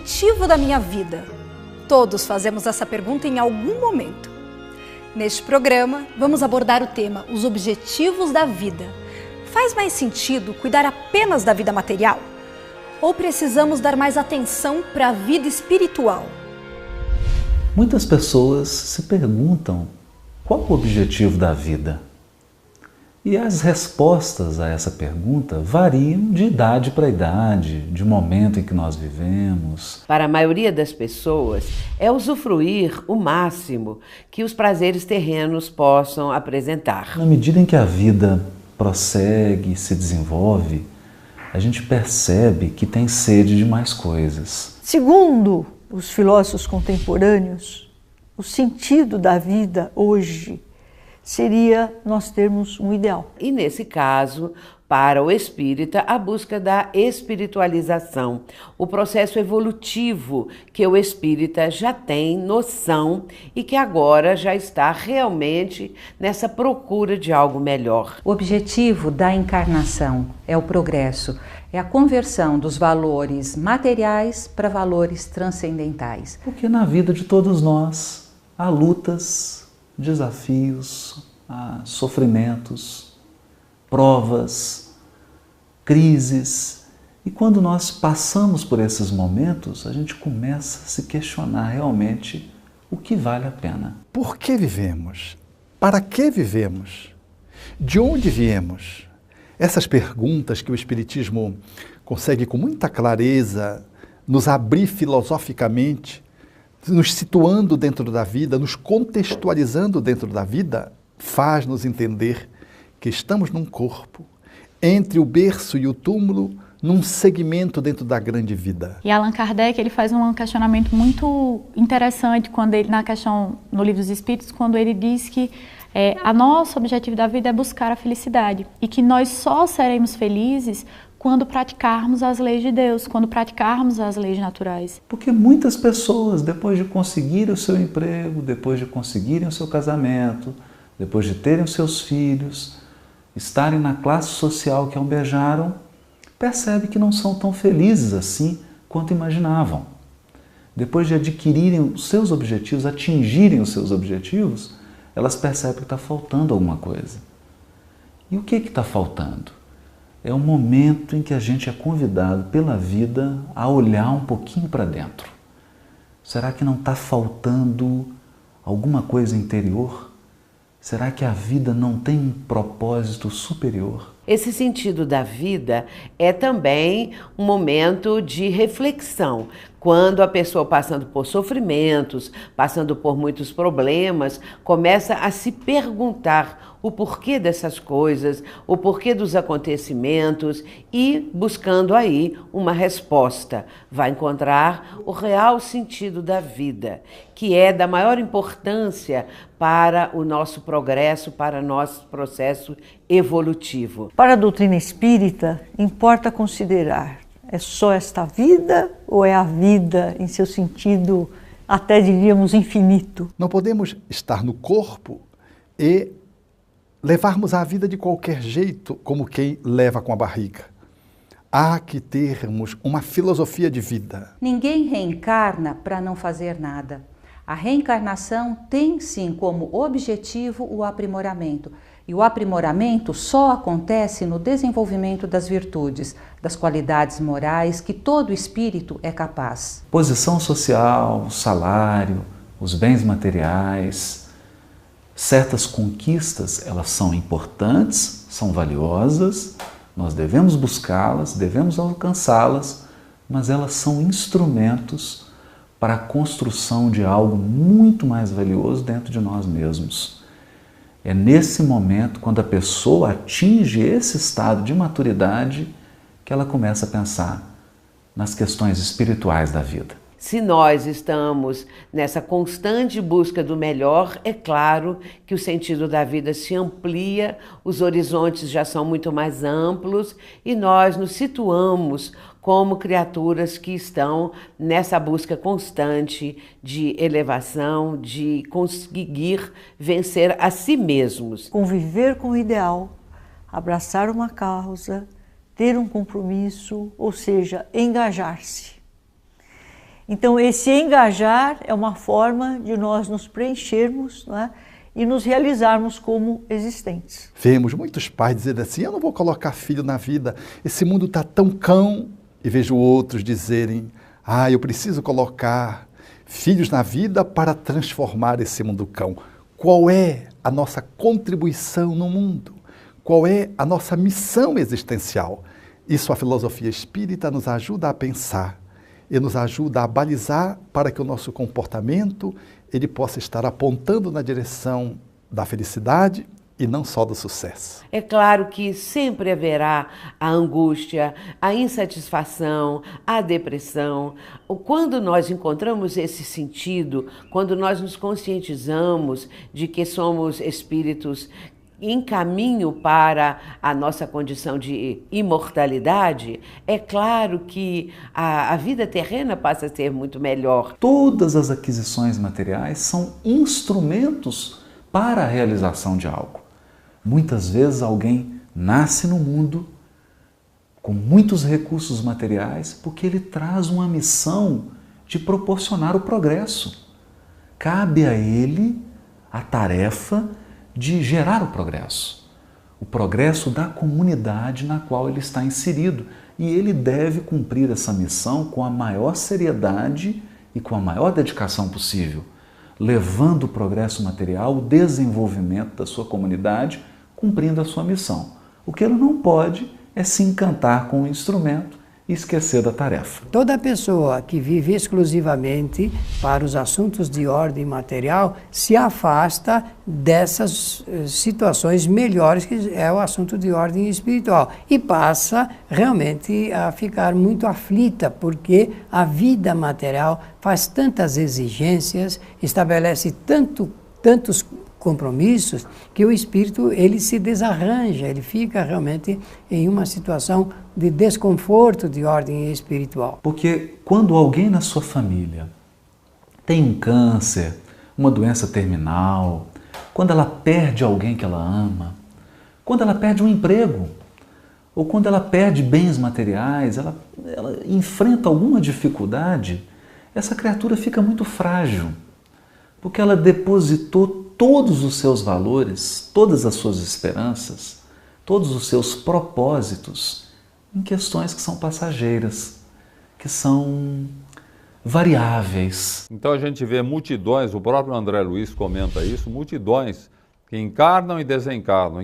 objetivo da minha vida? Todos fazemos essa pergunta em algum momento. Neste programa, vamos abordar o tema Os Objetivos da Vida. Faz mais sentido cuidar apenas da vida material? Ou precisamos dar mais atenção para a vida espiritual? Muitas pessoas se perguntam qual o objetivo da vida? E as respostas a essa pergunta variam de idade para idade, de momento em que nós vivemos. Para a maioria das pessoas, é usufruir o máximo que os prazeres terrenos possam apresentar. Na medida em que a vida prossegue, se desenvolve, a gente percebe que tem sede de mais coisas. Segundo os filósofos contemporâneos, o sentido da vida hoje seria nós termos um ideal. E nesse caso, para o espírita, a busca da espiritualização, o processo evolutivo que o espírita já tem noção e que agora já está realmente nessa procura de algo melhor. O objetivo da encarnação é o progresso, é a conversão dos valores materiais para valores transcendentais. Porque na vida de todos nós há lutas, desafios, sofrimentos, provas, crises. E quando nós passamos por esses momentos, a gente começa a se questionar realmente o que vale a pena. Por que vivemos? Para que vivemos? De onde viemos? Essas perguntas que o Espiritismo consegue com muita clareza nos abrir filosoficamente, nos situando dentro da vida, nos contextualizando dentro da vida, faz-nos entender que estamos num corpo, entre o berço e o túmulo, num segmento dentro da grande vida. E Allan Kardec, ele faz um questionamento muito interessante quando ele, no Livro dos Espíritos, quando ele diz que a nosso objetivo da vida é buscar a felicidade e que nós só seremos felizes quando praticarmos as leis de Deus, quando praticarmos as leis naturais. Porque muitas pessoas, depois de conseguirem o seu emprego, depois de conseguirem o seu casamento, depois de terem os seus filhos, estarem na classe social que almejaram, percebem que não são tão felizes assim quanto imaginavam. Depois de adquirirem os seus objetivos, atingirem os seus objetivos, elas percebem que está faltando alguma coisa. E o que está faltando? É o momento em que a gente é convidado pela vida a olhar um pouquinho para dentro. Será que não está faltando alguma coisa interior? Será que a vida não tem um propósito superior? Esse sentido da vida é também um momento de reflexão. Quando a pessoa passando por sofrimentos, passando por muitos problemas, começa a se perguntar o porquê dessas coisas, o porquê dos acontecimentos e buscando aí uma resposta. Vai encontrar o real sentido da vida, que é da maior importância para o nosso progresso, para o nosso processo evolutivo. Para a doutrina espírita, importa considerar: é só esta vida ou é a vida em seu sentido, até diríamos, infinito? Não podemos estar no corpo e levarmos a vida de qualquer jeito, como quem leva com a barriga. Há que termos uma filosofia de vida. Ninguém reencarna para não fazer nada. A reencarnação tem sim como objetivo o aprimoramento. E o aprimoramento só acontece no desenvolvimento das virtudes, das qualidades morais que todo espírito é capaz. Posição social, salário, os bens materiais, certas conquistas, elas são importantes, são valiosas, nós devemos buscá-las, devemos alcançá-las, mas elas são instrumentos para a construção de algo muito mais valioso dentro de nós mesmos. É nesse momento, quando a pessoa atinge esse estado de maturidade, que ela começa a pensar nas questões espirituais da vida. Se nós estamos nessa constante busca do melhor, é claro que o sentido da vida se amplia, os horizontes já são muito mais amplos e nós nos situamos como criaturas que estão nessa busca constante de elevação, de conseguir vencer a si mesmos. Conviver com o ideal, abraçar uma causa, ter um compromisso, ou seja, engajar-se. Então, esse engajar é uma forma de nós nos preenchermos, não é? E nos realizarmos como existentes. Vemos muitos pais dizendo assim, eu não vou colocar filho na vida, esse mundo está tão cão. E vejo outros dizerem, eu preciso colocar filhos na vida para transformar esse mundo cão. Qual é a nossa contribuição no mundo? Qual é a nossa missão existencial? Isso a filosofia espírita nos ajuda a pensar e nos ajuda a balizar para que o nosso comportamento ele possa estar apontando na direção da felicidade e não só do sucesso. É claro que sempre haverá a angústia, a insatisfação, a depressão. Quando nós encontramos esse sentido, quando nós nos conscientizamos de que somos espíritos em caminho para a nossa condição de imortalidade, é claro que a vida terrena passa a ser muito melhor. Todas as aquisições materiais são instrumentos para a realização de algo. Muitas vezes alguém nasce no mundo com muitos recursos materiais porque ele traz uma missão de proporcionar o progresso. Cabe a ele a tarefa de gerar o progresso da comunidade na qual ele está inserido. E ele deve cumprir essa missão com a maior seriedade e com a maior dedicação possível, levando o progresso material, o desenvolvimento da sua comunidade, cumprindo a sua missão. O que ele não pode é se encantar com o instrumento e esquecer da tarefa. Toda pessoa que vive exclusivamente para os assuntos de ordem material se afasta dessas situações melhores que é o assunto de ordem espiritual e passa realmente a ficar muito aflita porque a vida material faz tantas exigências, estabelece tantos compromissos que o espírito ele se desarranja, ele fica realmente em uma situação de desconforto de ordem espiritual. Porque quando alguém na sua família tem um câncer, uma doença terminal, quando ela perde alguém que ela ama, quando ela perde um emprego, ou quando ela perde bens materiais, ela enfrenta alguma dificuldade, essa criatura fica muito frágil, porque ela depositou todos os seus valores, todas as suas esperanças, todos os seus propósitos em questões que são passageiras, que são variáveis. Então a gente vê multidões, o próprio André Luiz comenta isso, multidões que encarnam e desencarnam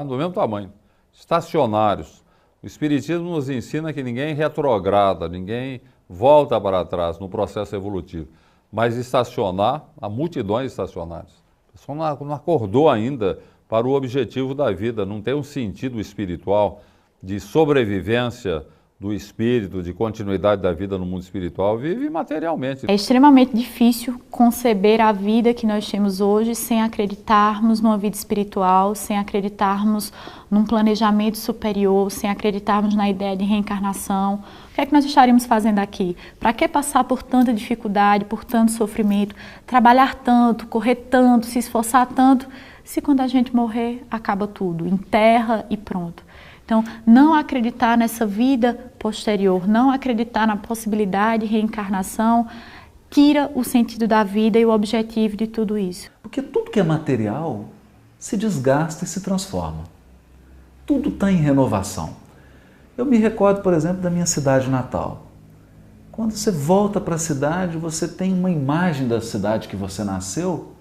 do mesmo tamanho, estacionários. O Espiritismo nos ensina que ninguém retrograda, ninguém volta para trás no processo evolutivo. Mas estacionar, há multidões estacionárias. A pessoa não acordou ainda para o objetivo da vida, não tem um sentido espiritual de sobrevivência do espírito, de continuidade da vida no mundo espiritual, vive materialmente. É extremamente difícil conceber a vida que nós temos hoje sem acreditarmos numa vida espiritual, sem acreditarmos num planejamento superior, sem acreditarmos na ideia de reencarnação. O que é que nós estaríamos fazendo aqui? Para que passar por tanta dificuldade, por tanto sofrimento, trabalhar tanto, correr tanto, se esforçar tanto, se quando a gente morrer, acaba tudo, enterra e pronto. Então, não acreditar nessa vida posterior, não acreditar na possibilidade de reencarnação, tira o sentido da vida e o objetivo de tudo isso. Porque tudo que é material se desgasta e se transforma. Tudo está em renovação. Eu me recordo, por exemplo, da minha cidade natal. Quando você volta para a cidade, você tem uma imagem da cidade que você nasceu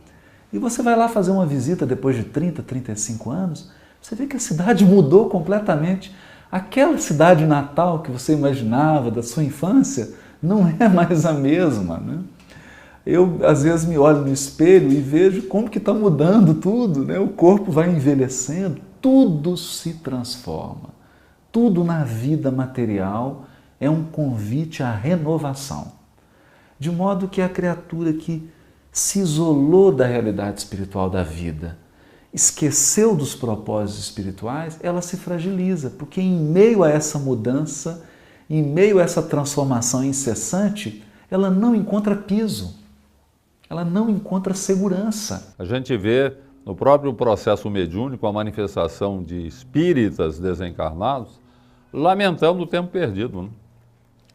e você vai lá fazer uma visita depois de 30, 35 anos, você vê que a cidade mudou completamente. Aquela cidade natal que você imaginava da sua infância não é mais a mesma, né? Eu, às vezes, me olho no espelho e vejo como que está mudando tudo, né? O corpo vai envelhecendo, tudo se transforma. Tudo na vida material é um convite à renovação. De modo que a criatura que se isolou da realidade espiritual da vida, esqueceu dos propósitos espirituais, ela se fragiliza, porque em meio a essa mudança, em meio a essa transformação incessante, ela não encontra piso, ela não encontra segurança. A gente vê no próprio processo mediúnico a manifestação de espíritas desencarnados lamentando o tempo perdido, né?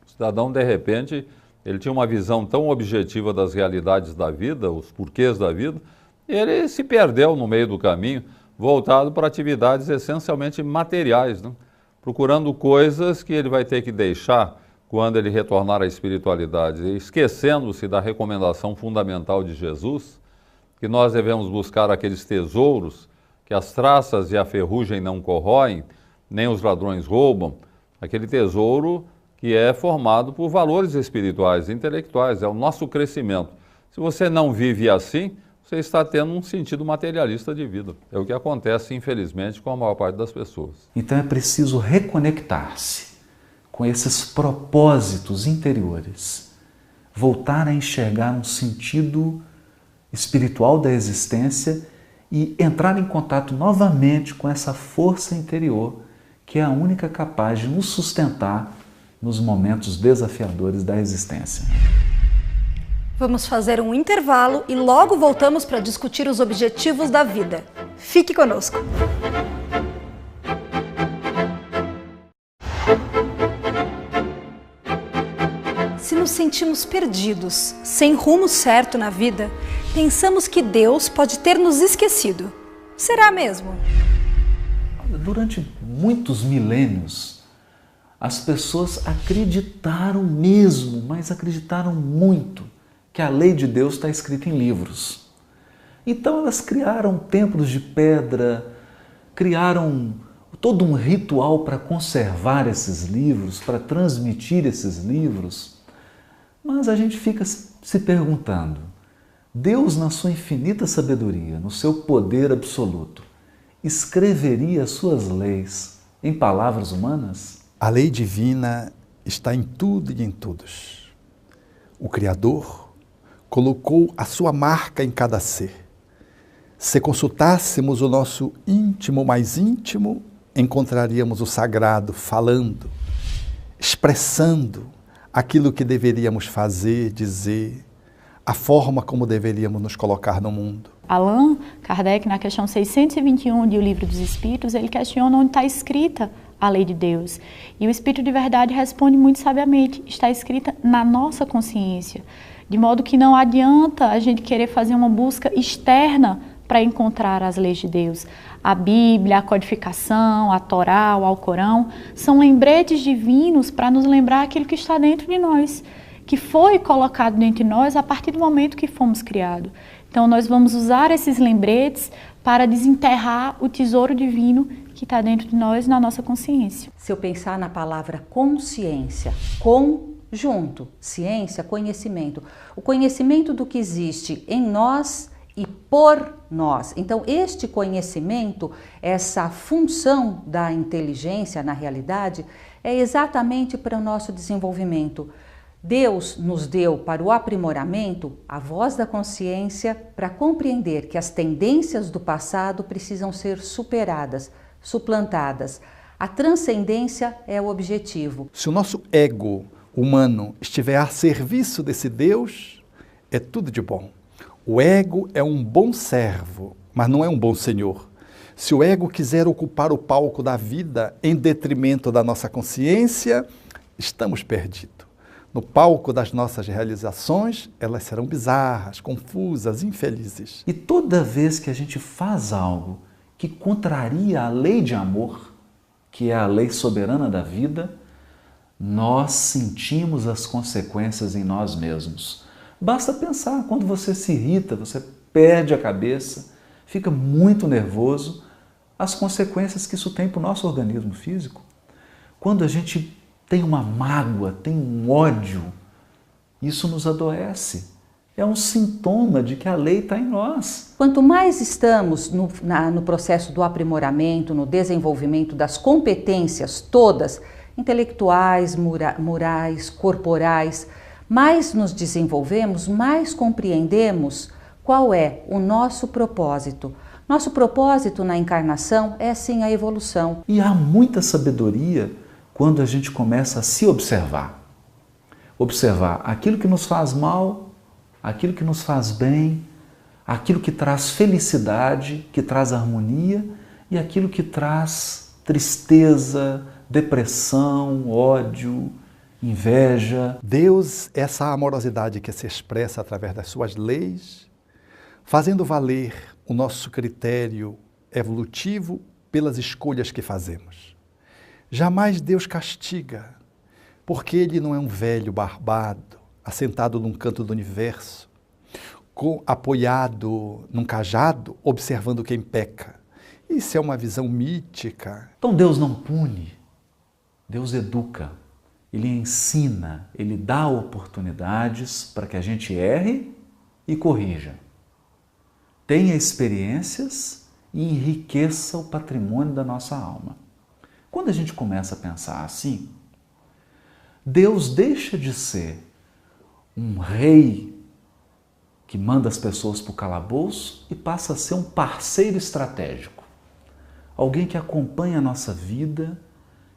O cidadão, de repente, ele tinha uma visão tão objetiva das realidades da vida, os porquês da vida, e ele se perdeu no meio do caminho, voltado para atividades essencialmente materiais, né? Procurando coisas que ele vai ter que deixar quando ele retornar à espiritualidade, esquecendo-se da recomendação fundamental de Jesus, que nós devemos buscar aqueles tesouros que as traças e a ferrugem não corroem, nem os ladrões roubam, aquele tesouro que é formado por valores espirituais, intelectuais, é o nosso crescimento. Se você não vive assim, você está tendo um sentido materialista de vida. É o que acontece, infelizmente, com a maior parte das pessoas. Então é preciso reconectar-se com esses propósitos interiores, voltar a enxergar um sentido espiritual da existência e entrar em contato novamente com essa força interior que é a única capaz de nos sustentar nos momentos desafiadores da existência. Vamos fazer um intervalo e logo voltamos para discutir os objetivos da vida. Fique conosco! Se nos sentimos perdidos, sem rumo certo na vida, pensamos que Deus pode ter nos esquecido. Será mesmo? Durante muitos milênios, as pessoas acreditaram mesmo, mas acreditaram muito, que a lei de Deus está escrita em livros. Então elas criaram templos de pedra, criaram todo um ritual para conservar esses livros, para transmitir esses livros. Mas a gente fica se perguntando, Deus, na sua infinita sabedoria, no seu poder absoluto, escreveria as suas leis em palavras humanas? A lei divina está em tudo e em todos. O Criador colocou a sua marca em cada ser. Se consultássemos o nosso íntimo mais íntimo, encontraríamos o sagrado falando, expressando aquilo que deveríamos fazer, dizer, a forma como deveríamos nos colocar no mundo. Allan Kardec, na questão 621 de O Livro dos Espíritos, ele questiona onde está escrita a lei de Deus. E o Espírito de Verdade responde muito sabiamente, está escrita na nossa consciência. De modo que não adianta a gente querer fazer uma busca externa para encontrar as leis de Deus. A Bíblia, a codificação, a Torá, o Alcorão, são lembretes divinos para nos lembrar aquilo que está dentro de nós, que foi colocado dentro de nós a partir do momento que fomos criados. Então nós vamos usar esses lembretes para desenterrar o tesouro divino que está dentro de nós, na nossa consciência. Se eu pensar na palavra consciência, conjunto, ciência, conhecimento, o conhecimento do que existe em nós e por nós. Então, este conhecimento, essa função da inteligência na realidade, é exatamente para o nosso desenvolvimento. Deus nos deu para o aprimoramento a voz da consciência para compreender que as tendências do passado precisam ser superadas, suplantadas. A transcendência é o objetivo. Se o nosso ego humano estiver a serviço desse Deus, é tudo de bom. O ego é um bom servo, mas não é um bom senhor. Se o ego quiser ocupar o palco da vida em detrimento da nossa consciência, estamos perdidos. No palco das nossas realizações, elas serão bizarras, confusas, infelizes. E toda vez que a gente faz algo que contraria a lei de amor, que é a lei soberana da vida, nós sentimos as consequências em nós mesmos. Basta pensar, quando você se irrita, você perde a cabeça, fica muito nervoso, as consequências que isso tem para o nosso organismo físico. Quando a gente tem uma mágoa, tem um ódio, isso nos adoece. É um sintoma de que a lei está em nós. Quanto mais estamos no processo do aprimoramento, no desenvolvimento das competências todas, intelectuais, morais, corporais, mais nos desenvolvemos, mais compreendemos qual é o nosso propósito. Nosso propósito na encarnação é sim a evolução. E há muita sabedoria quando a gente começa a se observar. Observar aquilo que nos faz mal, aquilo que nos faz bem, aquilo que traz felicidade, que traz harmonia e aquilo que traz tristeza, depressão, ódio inveja. Deus é essa amorosidade que se expressa através das suas leis, fazendo valer o nosso critério evolutivo pelas escolhas que fazemos. Jamais Deus castiga, porque Ele não é um velho barbado, assentado num canto do universo, apoiado num cajado, observando quem peca. Isso é uma visão mítica. Então Deus não pune, Deus educa, Ele ensina, Ele dá oportunidades para que a gente erre e corrija. Tenha experiências e enriqueça o patrimônio da nossa alma. Quando a gente começa a pensar assim, Deus deixa de ser um rei que manda as pessoas para o calabouço e passa a ser um parceiro estratégico. Alguém que acompanha a nossa vida,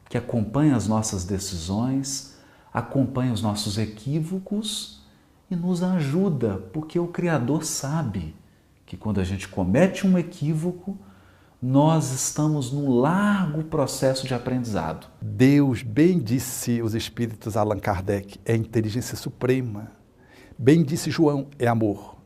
que acompanha as nossas decisões, acompanha os nossos equívocos e nos ajuda, porque o Criador sabe que quando a gente comete um equívoco, nós estamos num largo processo de aprendizado. Deus, bem disse os espíritos Allan Kardec, é inteligência suprema. Bem disse João, é amor.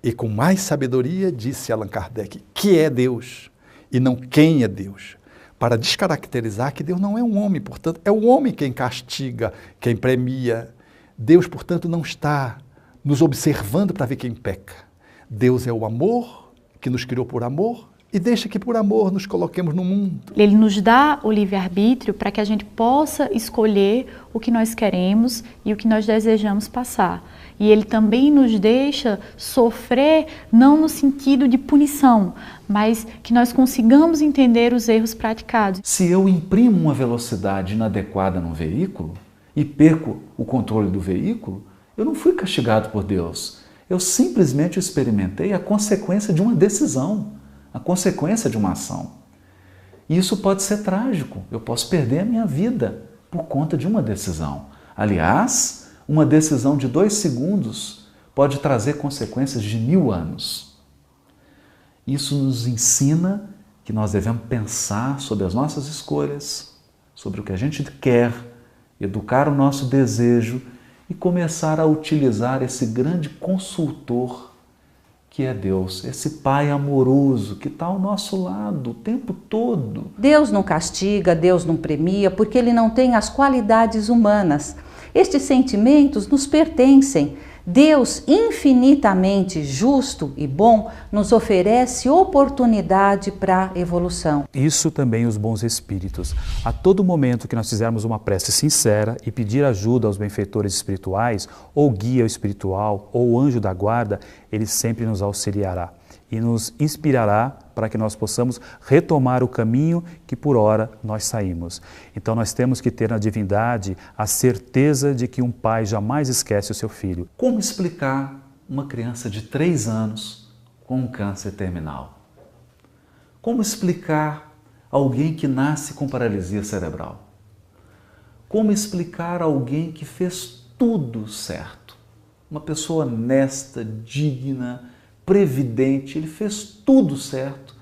E com mais sabedoria disse Allan Kardec, que é Deus e não quem é Deus. Para descaracterizar que Deus não é um homem, portanto, é o homem quem castiga, quem premia. Deus, portanto, não está nos observando para ver quem peca. Deus é o amor, que nos criou por amor, e deixa que por amor nos coloquemos no mundo. Ele nos dá o livre-arbítrio para que a gente possa escolher o que nós queremos e o que nós desejamos passar. E Ele também nos deixa sofrer, não no sentido de punição, mas que nós consigamos entender os erros praticados. Se eu imprimo uma velocidade inadequada num veículo e perco o controle do veículo, eu não fui castigado por Deus. Eu simplesmente experimentei a consequência de uma decisão, a consequência de uma ação. E isso pode ser trágico. Eu posso perder a minha vida por conta de uma decisão. Aliás, uma decisão de 2 segundos pode trazer consequências de 1000 anos. Isso nos ensina que nós devemos pensar sobre as nossas escolhas, sobre o que a gente quer, educar o nosso desejo e começar a utilizar esse grande consultor que é Deus, esse Pai amoroso que está ao nosso lado o tempo todo. Deus não castiga, Deus não premia, porque Ele não tem as qualidades humanas. Estes sentimentos nos pertencem. Deus, infinitamente justo e bom, nos oferece oportunidade para a evolução. Isso também os bons espíritos. A todo momento que nós fizermos uma prece sincera e pedir ajuda aos benfeitores espirituais, ou guia espiritual, ou anjo da guarda, ele sempre nos auxiliará e nos inspirará para que nós possamos retomar o caminho que por ora nós saímos. Então nós temos que ter na divindade a certeza de que um pai jamais esquece o seu filho. Como explicar uma criança de 3 anos com um câncer terminal? Como explicar alguém que nasce com paralisia cerebral? Como explicar alguém que fez tudo certo? Uma pessoa honesta, digna, previdente, ele fez tudo certo,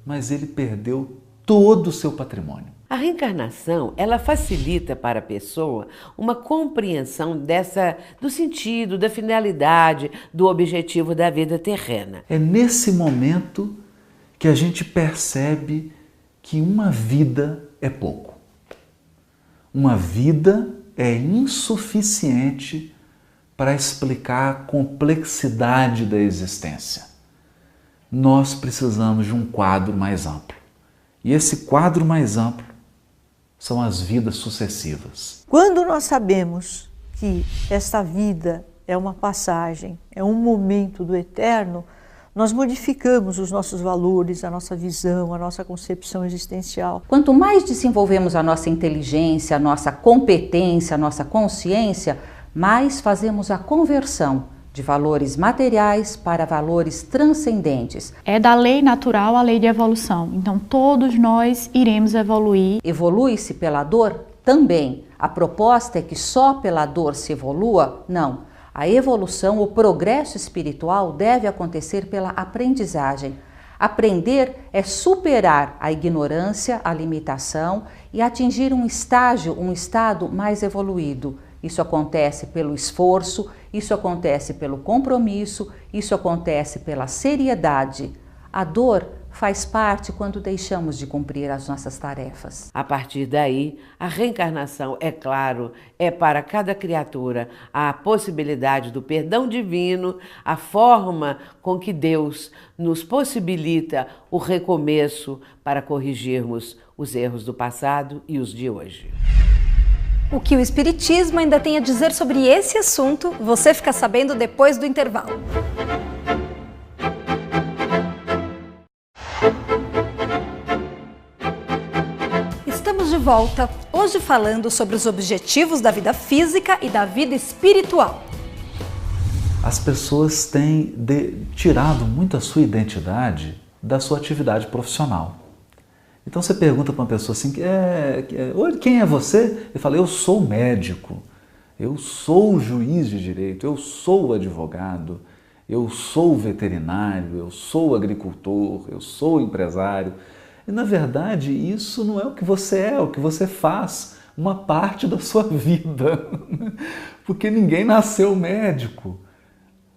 mas ele perdeu todo o seu patrimônio. A reencarnação, ela facilita para a pessoa uma compreensão do sentido, da finalidade, do objetivo da vida terrena. É nesse momento que a gente percebe que uma vida é pouco. Uma vida é insuficiente para explicar a complexidade da existência. Nós precisamos de um quadro mais amplo. E esse quadro mais amplo são as vidas sucessivas. Quando nós sabemos que esta vida é uma passagem, é um momento do eterno, nós modificamos os nossos valores, a nossa visão, a nossa concepção existencial. Quanto mais desenvolvemos a nossa inteligência, a nossa competência, a nossa consciência, mais fazemos a conversão de valores materiais para valores transcendentes. É da lei natural a lei de evolução. Então todos nós iremos evoluir. Evolui-se pela dor? Também. A proposta é que só pela dor se evolua? Não. A evolução, o progresso espiritual deve acontecer pela aprendizagem. Aprender é superar a ignorância, a limitação e atingir um estado mais evoluído. Isso acontece pelo esforço, isso acontece pelo compromisso, isso acontece pela seriedade. A dor faz parte quando deixamos de cumprir as nossas tarefas. A partir daí, a reencarnação, é claro, é para cada criatura a possibilidade do perdão divino, a forma com que Deus nos possibilita o recomeço para corrigirmos os erros do passado e os de hoje. O que o Espiritismo ainda tem a dizer sobre esse assunto, você fica sabendo depois do intervalo. Estamos de volta, hoje falando sobre os objetivos da vida física e da vida espiritual. As pessoas têm tirado muito a sua identidade da sua atividade profissional. Então você pergunta para uma pessoa assim, quem é você? Ele fala, eu sou médico, eu sou juiz de direito, eu sou advogado, eu sou veterinário, eu sou agricultor, eu sou empresário. E na verdade isso não é o que você é o que você faz, uma parte da sua vida. Porque ninguém nasceu médico.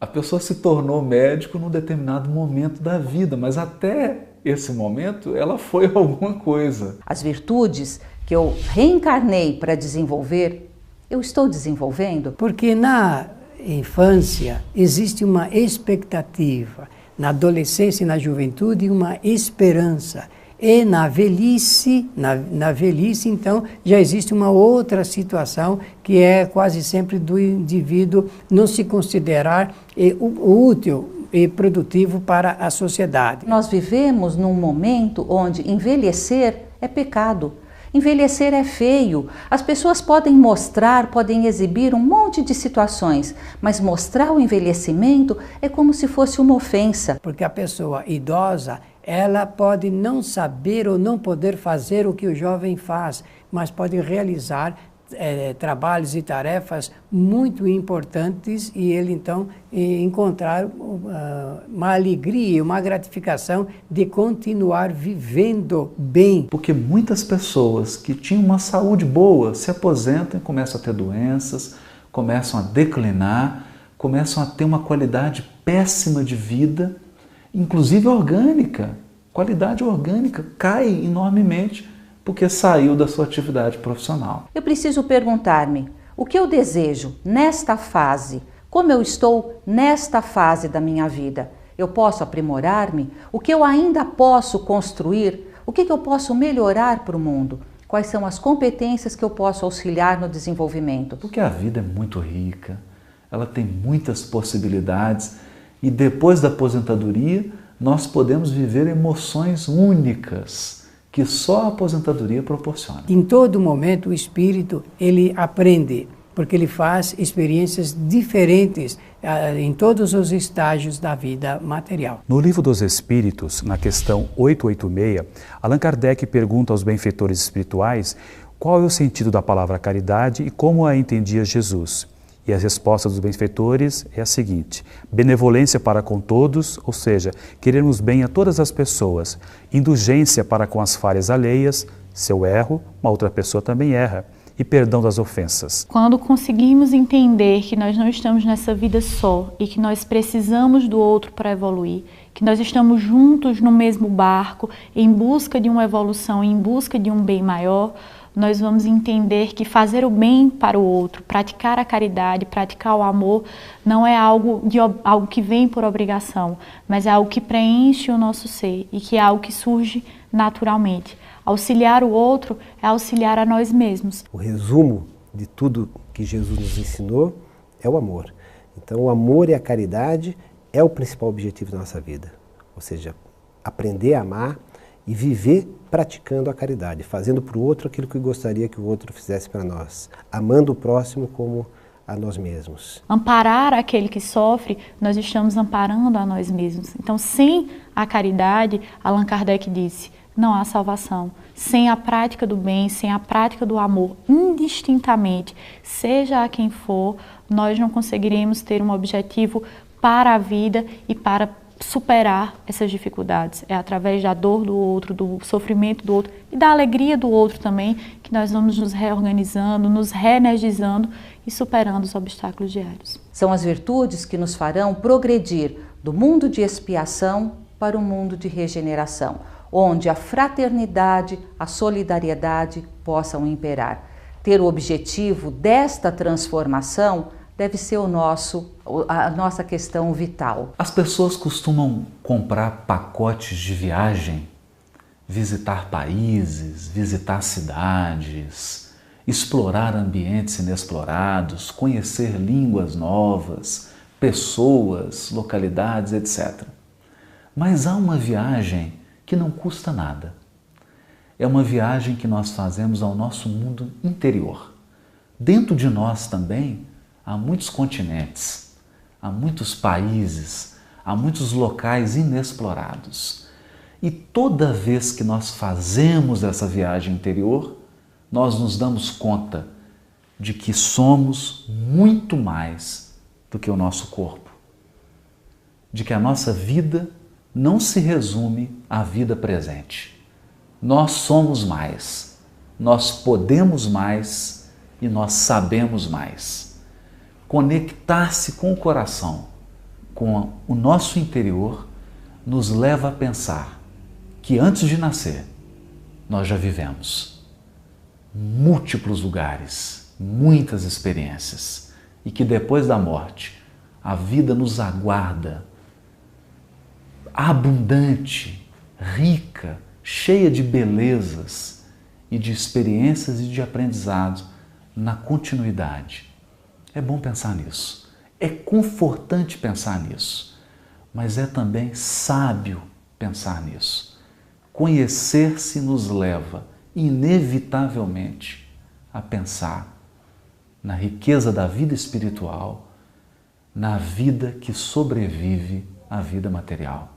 A pessoa se tornou médico num determinado momento da vida, mas até esse momento ela foi alguma coisa. As virtudes que eu reencarnei para desenvolver, eu estou desenvolvendo? Porque na infância existe uma expectativa, na adolescência e na juventude uma esperança. E na velhice, então, já existe uma outra situação que é quase sempre do indivíduo não se considerar útil e produtivo para a sociedade. Nós vivemos num momento onde envelhecer é pecado. Envelhecer é feio. As pessoas podem mostrar, podem exibir um monte de situações, mas mostrar o envelhecimento é como se fosse uma ofensa. Porque a pessoa idosa, ela pode não saber ou não poder fazer o que o jovem faz, mas pode realizar trabalhos e tarefas muito importantes e ele então encontrar uma alegria, uma gratificação de continuar vivendo bem. Porque muitas pessoas que tinham uma saúde boa se aposentam e começam a ter doenças, começam a declinar, começam a ter uma qualidade péssima de vida, inclusive orgânica. Qualidade orgânica cai enormemente porque saiu da sua atividade profissional. Eu preciso perguntar-me, o que eu desejo nesta fase? Como eu estou nesta fase da minha vida? Eu posso aprimorar-me? O que eu ainda posso construir? O que eu posso melhorar para o mundo? Quais são as competências que eu posso auxiliar no desenvolvimento? Porque a vida é muito rica, ela tem muitas possibilidades e depois da aposentadoria nós podemos viver emoções únicas que só a aposentadoria proporciona. Em todo momento o espírito ele aprende, porque ele faz experiências diferentes em todos os estágios da vida material. No Livro dos Espíritos, na questão 886, Allan Kardec pergunta aos benfeitores espirituais qual é o sentido da palavra caridade e como a entendia Jesus. E a resposta dos benfeitores é a seguinte: benevolência para com todos, ou seja, querermos bem a todas as pessoas, indulgência para com as falhas alheias, se eu erro, uma outra pessoa também erra, e perdão das ofensas. Quando conseguimos entender que nós não estamos nessa vida só e que nós precisamos do outro para evoluir, que nós estamos juntos no mesmo barco, em busca de uma evolução, em busca de um bem maior, nós vamos entender que fazer o bem para o outro, praticar a caridade, praticar o amor, não é algo que vem por obrigação, mas é algo que preenche o nosso ser e que é algo que surge naturalmente. Auxiliar o outro é auxiliar a nós mesmos. O resumo de tudo que Jesus nos ensinou é o amor. Então o amor e a caridade é o principal objetivo da nossa vida. Ou seja, aprender a amar e viver praticando a caridade, fazendo para o outro aquilo que gostaria que o outro fizesse para nós, amando o próximo como a nós mesmos. Amparar aquele que sofre, nós estamos amparando a nós mesmos. Então, sem a caridade, Allan Kardec disse, não há salvação. Sem a prática do bem, sem a prática do amor, indistintamente, seja a quem for, nós não conseguiremos ter um objetivo para a vida e para superar essas dificuldades. É através da dor do outro, do sofrimento do outro e da alegria do outro também que nós vamos nos reorganizando, nos reenergizando e superando os obstáculos diários. São as virtudes que nos farão progredir do mundo de expiação para o mundo de regeneração, onde a fraternidade, a solidariedade possam imperar. Ter o objetivo desta transformação deve ser a nossa questão vital. As pessoas costumam comprar pacotes de viagem, visitar países, visitar cidades, explorar ambientes inexplorados, conhecer línguas novas, pessoas, localidades, etc. Mas há uma viagem que não custa nada. É uma viagem que nós fazemos ao nosso mundo interior. Dentro de nós também há muitos continentes, há muitos países, há muitos locais inexplorados. E toda vez que nós fazemos essa viagem interior, nós nos damos conta de que somos muito mais do que o nosso corpo. De que a nossa vida não se resume à vida presente. Nós somos mais, nós podemos mais e nós sabemos mais. Conectar-se com o coração, com o nosso interior, nos leva a pensar que antes de nascer, nós já vivemos múltiplos lugares, muitas experiências, e que depois da morte, a vida nos aguarda abundante, rica, cheia de belezas e de experiências e de aprendizado na continuidade. É bom pensar nisso, é confortante pensar nisso, mas é também sábio pensar nisso. Conhecer-se nos leva, inevitavelmente, a pensar na riqueza da vida espiritual, na vida que sobrevive à vida material.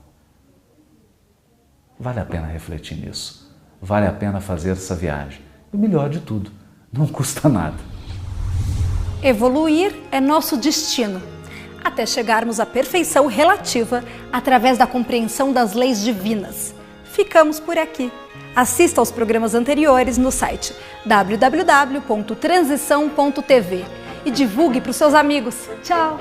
Vale a pena refletir nisso, vale a pena fazer essa viagem. E o melhor de tudo, não custa nada. Evoluir é nosso destino, até chegarmos à perfeição relativa através da compreensão das leis divinas. Ficamos por aqui. Assista aos programas anteriores no site www.transição.tv e divulgue para os seus amigos. Tchau!